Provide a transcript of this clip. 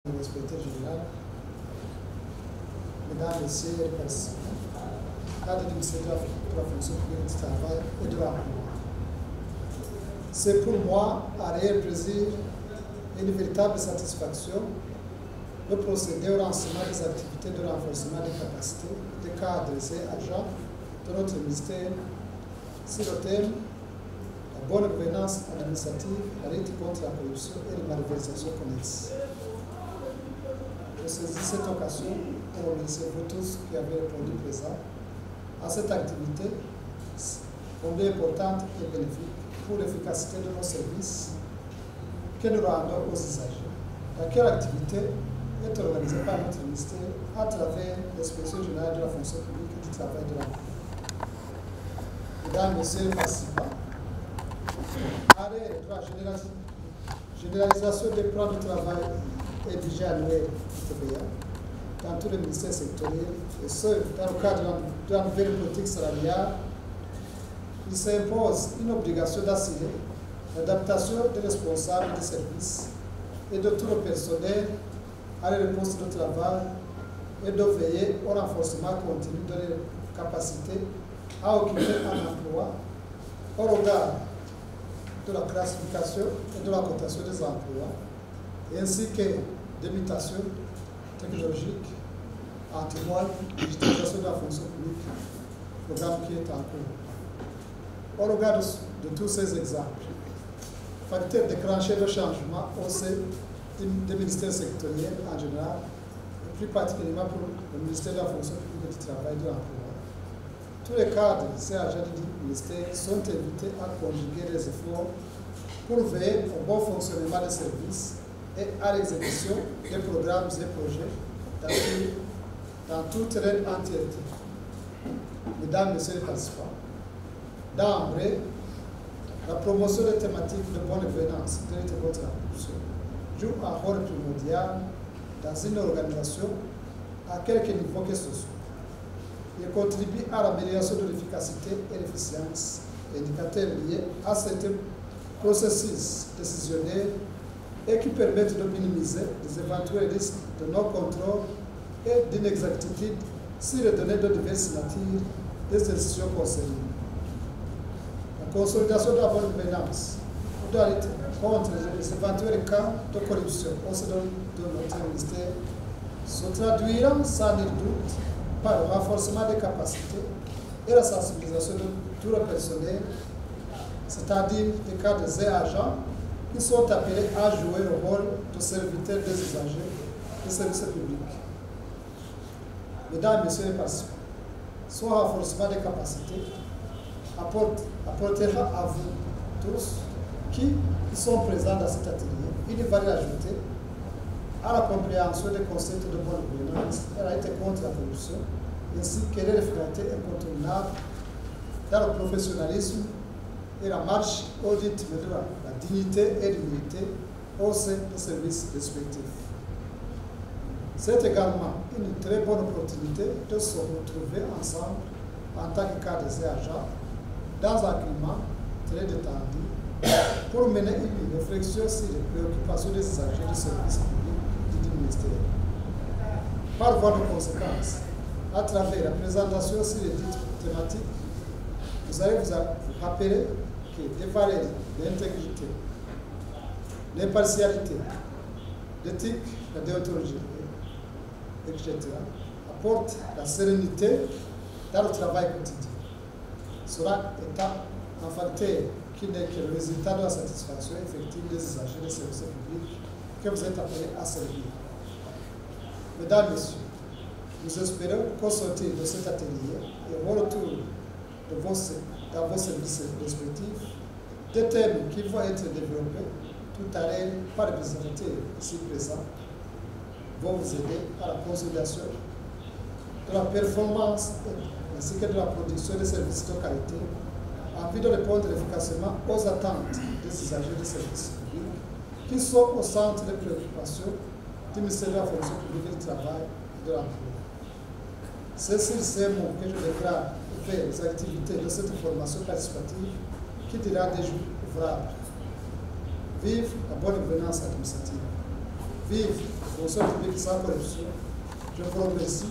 L'inspecteur général, mesdames, messieurs les participants, cadre du ministère de la fonction publique du travail et de l'emploi. C'est pour moi un réel plaisir et une véritable satisfaction de procéder au lancement des activités de renforcement des capacités des cadres et agents de notre ministère sur le thème la bonne gouvernance administrative, la lutte contre la corruption et les malversations connexes. Je saisis cette occasion pour remercier vous tous qui avez répondu présent à cette activité combien importante et bénéfique pour l'efficacité de nos services que nous rendons aux usagers. Laquelle activité est organisée par notre ministère à travers l'inspection générale de la fonction publique et du travail de l'emploi. Mesdames, Messieurs les participants, arrêt de la généralisation des plans de travail et budget annuel TVA dans tous les ministères sectoriels, et ce, dans le cadre de la nouvelle politique salariale, il s'impose une obligation d'assurer l'adaptation des responsables des services et de tout le personnel à les postes de travail et de veiller au renforcement continu de leurs capacités à occuper un emploi au regard de la classification et de la cotation des emplois, ainsi que des mutations technologiques en témoigne digitalisation de la fonction publique, programme qui est en cours. Au regard de tous ces exemples, facteurs déclenchés de changement au sein des ministères sectoriels en général, et plus particulièrement pour le ministère de la fonction publique du travail et de l'emploi, tous les cadres et agents du ministère sont invités à conjuguer les efforts pour veiller au bon fonctionnement des services et à l'exécution des programmes et projets dans toute leur entièreté. Mesdames, Messieurs les participants, d'emblée, la promotion des thématiques de bonne gouvernance de lutte contre la corruption joue un rôle primordial dans une organisation à quelque niveau que ce soit. Il contribue à l'amélioration de l'efficacité et l'efficience, indicateurs liés à certains processus décisionnels et qui permettent de minimiser les éventuels risques de non-contrôle et d'inexactitude sur les données de diverses natures des institutions concernées. La consolidation de la bonne gouvernance doit lutter contre les éventuels cas de corruption au sein de notre ministère se traduira sans nul doute par le renforcement des capacités et la sensibilisation de tout le personnel, c'est-à-dire des cadres et agents qui sont appelés à jouer le rôle de serviteurs des usagers des services publics. Mesdames et Messieurs les participants, ce renforcement des capacités apportera à vous tous qui sont présents dans cet atelier une valeur ajoutée à la compréhension des concepts de bonne gouvernance et la lutte contre la corruption, ainsi que les finalités incontournables dans le professionnalisme et la marche au rythme de la dignité et l'unité au sein des services respectifs. C'est également une très bonne opportunité de se retrouver ensemble en tant que cadres et agents dans un climat très détendu pour mener une réflexion sur les préoccupations des agents du service public du ministère. Par voie de conséquence, à travers la présentation sur les titres thématiques, vous allez vous rappeler que des valeurs d'intégrité, l'impartialité, l'éthique, la déontologie, etc., apportent la sérénité dans le travail quotidien. Cela étant un facteur qui n'est que le résultat de la satisfaction effective des usagers des services publics que vous êtes appelés à servir. Mesdames, Messieurs, nous espérons qu'au sortir de cet atelier et au retour dans vos services respectifs, des thèmes qui vont être développés tout à l'heure par les présentateurs ici présents vont vous aider à la consolidation de la performance ainsi que de la production des services de qualité en vue de répondre efficacement aux attentes des usagers des services publics qui sont au centre des préoccupations du ministère de la fonction publique du travail et de l'emploi. C'est sur ces mots que je déclare faire les activités de cette formation participative qui dira des jours ouvrables. Vive la bonne gouvernance administrative. vivre fonction publique sans corruption. Je vous remercie.